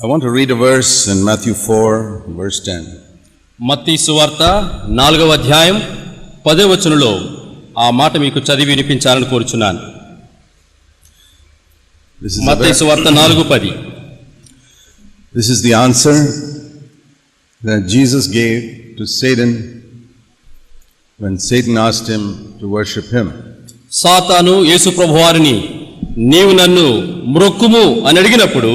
I want to read a verse in Matthew 4, verse 10. మత్తయి సువార్త 4వ అధ్యాయం 10వ వచనంలో ఆ మాట మీకు చదివి వినిపించాలని కోరుచున్నాను. మత్తయి సువార్త 4:10. This is the answer that Jesus gave to Satan when Satan asked him to worship him. సాతాను యేసు ప్రభువారిని నీవు నన్ను మ్రొక్కుము అని అడిగినప్పుడు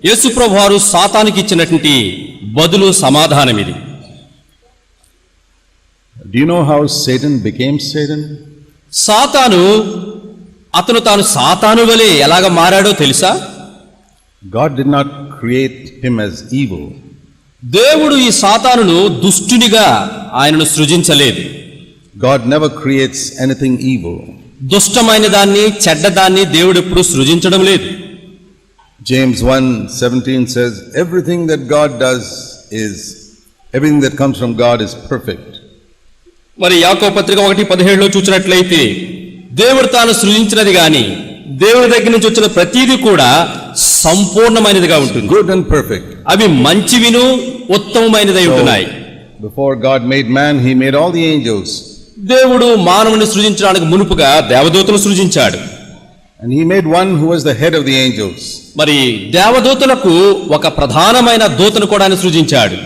యేసు ప్రభువారు సాతానుకి ఇచ్చినటువంటి బదులు సమాధానం ఇది. Do you know how Satan became Satan? సాతాను అతను తాను సాతాను వలె ఎలాగ మారాడో తెలుసా? God did not create him as evil. దేవుడు ఈ సాతానును దుష్టునిగా ఆయనను సృజించలేదు. God never creates anything evil. దుష్టమైన దాన్ని చెడ్డదాన్ని దేవుడు ఎప్పుడు సృజించడం లేదు. James 1:17 says everything that God does is everything that comes from God is perfect. మరి యాకోబు పత్రిక 1:17లో చూసినట్లయితే దేవుడు తాను సృజించినది గాని దేవుడి దగ్గర నుంచి వచ్చిన ప్రతిదీ కూడా సంపూర్ణమైనదిగా ఉంటుంది. Good and perfect. అవి మంచివిను ఉత్తమమైనదై ఉంటున్నాయి. Before God made man, he made all the angels. దేవుడు మానవుని సృజించడానికి మునుపుగా దేవదూతలను సృజించాడు. And he made one who was the head of the angels. మరి దేవదూతలకు ఒక ప్రధానమైన దూతను కూడా ఆయన సృజించాడు.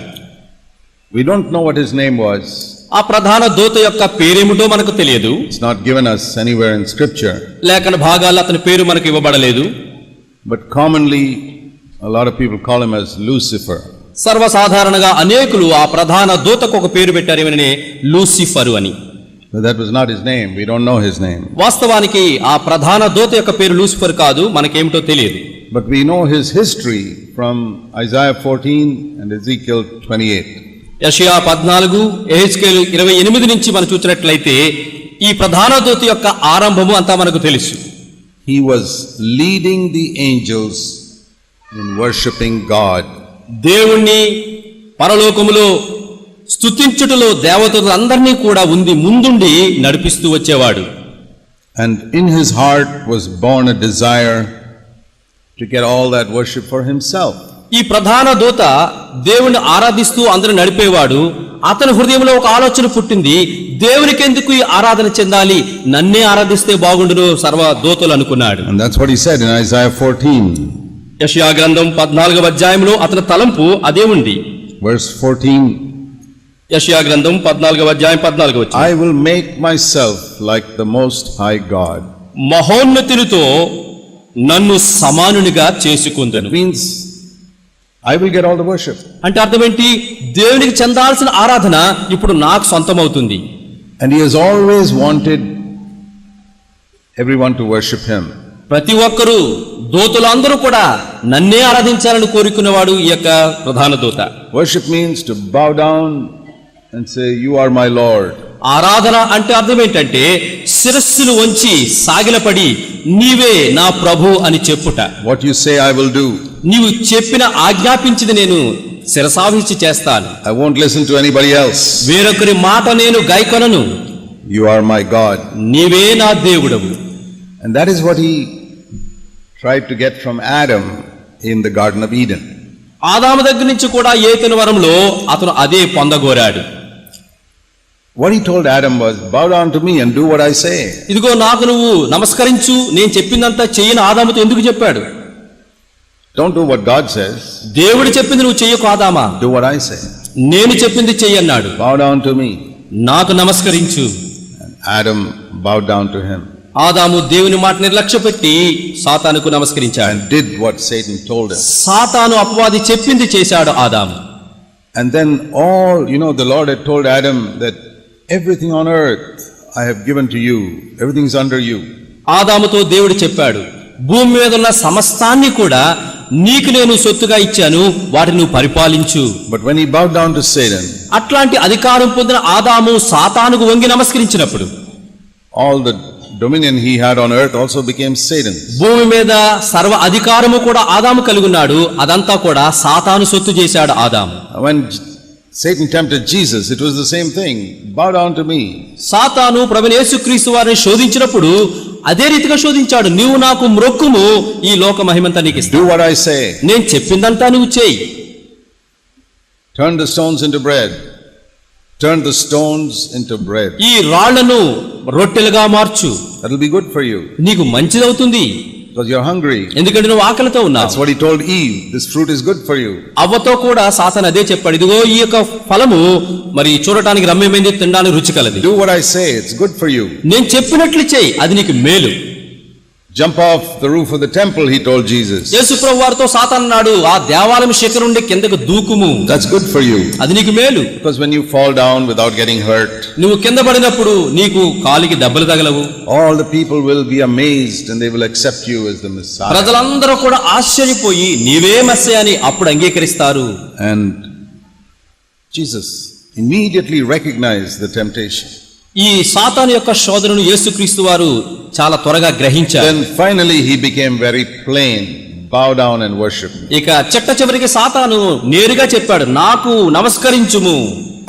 We don't know what his name was. ఆ ప్రధాన దూత యొక్క పేరేమిటో మనకు తెలియదు. It's not given us anywhere in scripture. లేఖన భాగాల్లో అతని పేరు మనకు ఇవ్వబడలేదు. But commonly a lot of people call him as Lucifer. సర్వసాధారణంగా అనేకులు ఆ ప్రధాన దూతకు ఒక పేరు పెట్టారు, ఏమని లూసిఫరు అని. But that was not his name. We don't know his name. వాస్తవానికి ఆ ప్రధాన దూత యొక్క పేరు లూసిఫర్ కాదు, మనకేమిటో తెలియదు. But we know his history from Isaiah 14 and Ezekiel 28. యెషయా 14, యెహెజ్కేలు 28 నుంచి మనం చూసినట్లయితే ఈ ప్రధాన దూత యొక్క ఆరంభము అంతా మనకు తెలుసు. He was leading the angels in worshiping God. దేవుణ్ణి పరలోకములో స్తుతించుటలో దేవతలందరినీ కూడా ముందుండి నడిపిస్తూ వచ్చేవాడు. And in his heart was born a desire to get all that worship for himself. ఈ ప్రధాన దూత దేవుణ్ణి ఆరాధిస్తూ అందరూ నడిపేవాడు. అతని హృదయంలో ఒక ఆలోచన పుట్టింది, దేవునికి ఎందుకు ఈ ఆరాధన చెందాలి, నన్నే ఆరాధిస్తే బాగుండును సర్వ దూతలు అనుకున్నాడు. And that's what he said in Isaiah 14. యెషయా గ్రంథం 14వ అధ్యాయంలో అతని తలంపు అదే ఉంది. Verse 14. యెషయా గ్రంథం 14వ అధ్యాయం 14వ వచనం. I will make myself like the most high God. మహోన్నతునితో నన్ను సమానునిగా చేసుకుందును. Means I will get all the worship. అంటే అర్థం ఏంటి? దేవునికి చెందాల్సిన ఆరాధన ఇప్పుడు నాకు సొంతమవుతుంది. And he has always wanted everyone to worship him. ప్రతి ఒక్కరూ దూతలందరూ కూడా నన్నే ఆరాధించాలని కోరుకునేవాడు ఈ యొక్క ప్రధాన దూత. Worship means to bow down and say, you are my Lord. ఆరాధన అంటే అర్థం ఏంటంటే శిరస్సును వంచి సాగిలపడి నీవే నా ప్రభు అని చెప్పుట. What you say I will do. నీవు చెప్పిన ఆజ్ఞాపించింది నేను శిరసావించి చేస్తాను. I won't listen to anybody else. వేరొకరి మాట నేను గైకొనను. You are my God. నీవే నా దేవుడవు. And that is what he tried to get from Adam in the Garden of Eden. ఆదాము దగ్గర నుంచి కూడా ఏదెను వరంలో అతను అదే పొందగోరాడు. What he told Adam was, bow down to me and do what I say. ఇదిగో నాకు నువ్వు నమస్కరించు, నేను చెప్పిందంతా చెయ్యని ఆదాముతో ఎందుకు చెప్పాడు? Don't do what God says. దేవుడు చెప్పింది నువ్వు చెయ్యకు ఆదామా, Do what I say. నేను చెప్పింది చెయ్యన్నాడు. Bow down to me. నాకు నమస్కరించు. And Adam bowed down to him. ఆదాము దేవుని మాట నిర్లక్ష్యపెట్టి సాతానుకు నమస్కరించాడు. And did what Satan told him. సాతాను అపవాది చెప్పింది చేశాడు ఆదాము. And then the Lord had told Adam that everything on earth I have given to you. Everything is under you. ఆదాముతో దేవుడు చెప్పాడు, భూమి మీద ఉన్న సమస్తాన్ని కూడా నీకు నేను సొత్తుగా ఇచ్చాను, వాటిని నువ్వు పరిపాలించు. But when he bowed down to Satan, అట్లాంటి అధికారం పొందిన ఆదాము సాతానుకు వంగి నమస్కరించినప్పుడు all the dominion he had on earth also became Satan's. భూమి మీద సర్వ అధికారము కూడా ఆదాము కలిగి ఉన్నాడు, అదంతా కూడా సాతాను సొత్తు చేశాడు ఆదాము. When Satan tempted Jesus, it was the same thing. Bow down to me. సాతాను ప్రభువైన యేసుక్రీస్తు వారిని శోధించినప్పుడు అదే రీతిగా శోధించాడు. నీవు నాకు మ్రొక్కుము, ఈ లోక మహిమంతా నీకు ఇస్తాను. Do what I say. నేను చెప్పిందంతా నువ్వు చేయి. Turn the stones into bread. Turn the stones into bread. ఈ రాళ్లను రొట్టెలుగా మార్చు. That will be good for you. నీకు మంచిదవుతుంది. Because you're hungry. ఎందుకంటే నువ్వు ఆకలితో ఉన్నావు. That's what he told Eve. This fruit is good for you. అవ్వతో కూడా సాతాను అదే చెప్పాడు. ఇదిగో ఈ యొక్క ఫలము మరి చూడటానికి రమ్యమైంది, తినడానికి రుచికలది. Do what I say. It's good for you. నేను చెప్పినట్లు చేయి, అది నీకు మేలు. Jump off the roof of the temple, he told Jesus. యేసు ప్రభువు వారితో సాతాను అన్నాడు, ఆ దేవాలయం శిఖరం నుండి కిందకు దూకుము. That's good for you. అది నీకు మేలు. Because when you fall down without getting hurt, నువ్వు కింద పడినప్పుడు నీకు కాలికి దెబ్బలు తగలవు. all the people will be amazed and they will accept you as the Messiah. ప్రజలందరూ కూడా ఆశ్చర్యపోయి నీవే మెస్సీయ అని అప్పుడు అంగీకరిస్తారు. And Jesus immediately recognized the temptation. ఈ సాతాను యొక్క శోధనను యేసుక్రీస్తు వారు చాలా త్వరగా గ్రహించారు. Then finally he became very plain. Bow down and worship me. ఇక చిట్ట చివరికి సాతాను నేరుగా చెప్పాడు, నాకు నమస్కరించుము.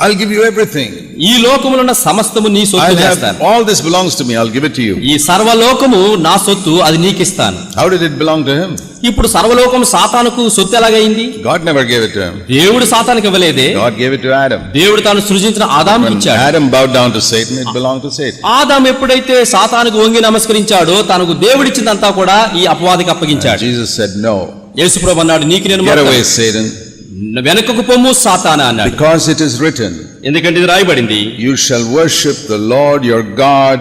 I'll give you everything. ఈ లోకములో ఉన్న సమస్తము నీ సొత్తు చేస్తాను. All this belongs to me. I'll give it to you. ఈ సర్వలోకము నా సొత్తు, అది నీకు ఇస్తాను. How did it belong to him? ఇప్పుడు సర్వలోకం సాతానుకు సొత్తు ఎలాగైంది? God never gave it to him. దేవుడు సాతానుకు ఇవ్వలేదే. God gave it to Adam. దేవుడు తాను సృజించిన ఆదాముకు When ఇచ్చాడు. Adam bowed down to Satan, it belonged to Satan. ఆదాము ఎప్పుడైతే సాతానుకు వంగి నమస్కరించాడో తనకు దేవుడిచ్చిందంతా కూడా ఈ అపవాదికి అప్పగించాడు. Jesus said no. యేసు ప్రభువు అన్నాడు, నీకు నేను Get away, Satan. వెనకకు పొమ్ము సాతానా అన్నాడు. Because it is written, ఎందుకంటే ఇది రాయబడింది, you shall worship the Lord your God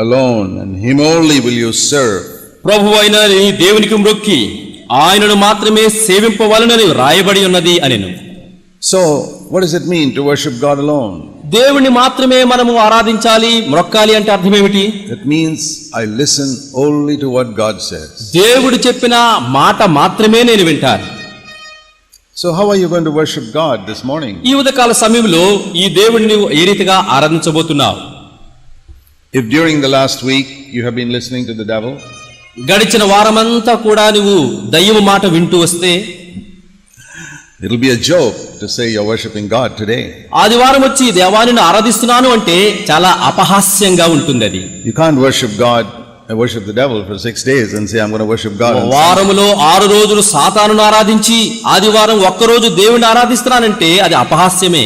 alone, and him only will you serve. ప్రభువైన నీ దేవునికి మ్రొక్కి ఆయనను మాత్రమే సేవింపవలెనని రాయబడి ఉన్నది అనెను. So what does it mean to worship God alone? దేవుని మాత్రమే మనము ఆరాధించాలి, మ్రొక్కాలి అంటే అర్థం ఏమిటి? That means I listen only to what God says. దేవుడు చెప్పిన మాట మాత్రమే నేను వింటాను. So how are you going to worship God this morning? ఈ ఉదయకాల సమయంలో ఈ దేవుడిని నువ్వు ఏ రీతిగా ఆరాధించబోతున్నావు? If during the last week you have been listening to the devil, గడిచిన వారమంతా కూడా నువ్వు దయ్యము మాట వింటూ వస్తే it will be a joke to say you're worshiping God today. ఆదివారం వచ్చి దేవాన్ని ఆరాధిస్తున్నాను అంటే చాలా అపహాస్యంగా ఉంటుంది. అది You can't worship God and worship the devil for 6 days and say I'm going to worship God. వారములో 6 రోజులు సాతానును ఆరాధించి ఆదివారం ఒక్కరోజు దేవుణ్ణి ఆరాధిస్తున్నానంటే అది అపహాస్యమే.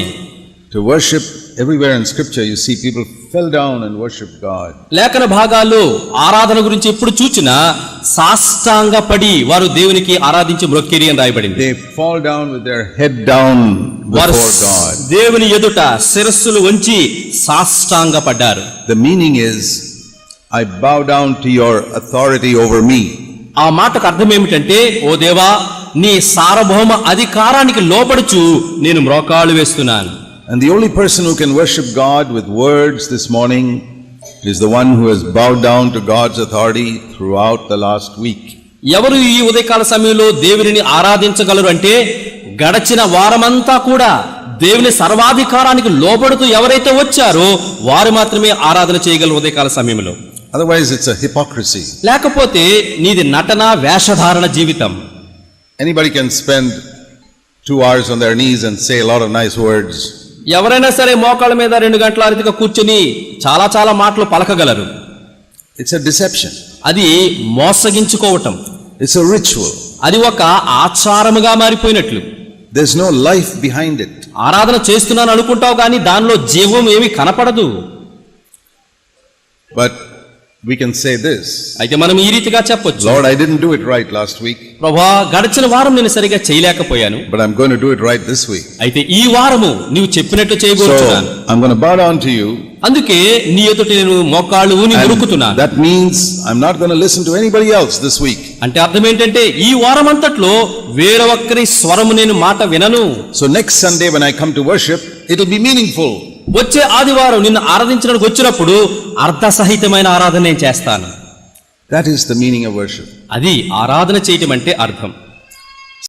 To worship, everywhere in scripture you see people fell down and worship God. లేఖన భాగాల్లో ఆరాధన గురించి ఎప్పుడు చూచినా సాష్టాంగ పడి వారు దేవునికి ఆరాధించి మ్రొక్కిరి అని రాయబడింది. They fall down with their head down before God. దేవుని ఎదుట శిరస్సులు వంచి సాష్టాంగ పడ్డారు. The meaning is I bow down to your authority over me. ఆ మాటకు అర్థం ఏమిటంటే, ఓ దేవా నీ సార్వభౌమ అధికారానికి లోబడుచు నేను మ్రోకాళ్ళు వేస్తున్నాను. And the only person who can worship God with words this morning is the one who has bowed down to God's authority throughout the last week. ఎవరు ఈ ఉదయకాల సమయంలో దేవుని ఆరాధించగలరు అంటే, గడచిన వారమంతా కూడా దేవుని సర్వాధికారానికి లోబడుతూ ఎవరైతే వచ్చారో వారు మాత్రమే ఆరాధన చేయగలరు ఉదయకాల సమయంలో. Otherwise it's a hypocrisy. లేకపోతే నీది నటన వేషధారణ జీవితం. Anybody can spend 2 hours on their knees and say a lot of nice words. ఎవరైనా సరే మోకాళ్ళ మీద 2 గంటల రీతిగా కూర్చొని చాలా చాలా మాటలు పలకగలరు. It's a deception. అది మోసగించుకోవటం. It's a ritual. అది ఒక ఆచారముగా మారిపోయినట్లు. There's no life behind it. ఆరాధన చేస్తున్నాను అనుకుంటావు కానీ దానిలో జీవం ఏమీ కనపడదు. But we can say this. అయితే మనం ఈ రీతిగా చెప్పొచ్చు, Lord, I didn't do it right last week. ప్రభువా గడిచిన వారం నేను సరిగా చేయలేకపోయాను, but I'm going to do it right this week. అయితే ఈ వారము నీవు చెప్పినట్టు చేయబోతున్నాను. So I'm going to bow down to you. అందుకే నీ ఎదుట నేను మోకాళ్ళు ఊని దొరుకుతున్నాను. That means I'm not going to listen to anybody else this week. అంటే అర్థం ఏంటంటే ఈ వారం అంతట్లో వేరే ఒక్కరి స్వరము నేను మాట వినను. So next Sunday when I come to worship, it will be meaningful. వచ్చే ఆదివారం నిన్ను ఆరాధించడానికి వచ్చినప్పుడు అర్థసహితమైన ఆరాధన నేను చేస్తాను. That is the meaning of worship. అది ఆరాధన చేయటం అంటే అర్థం.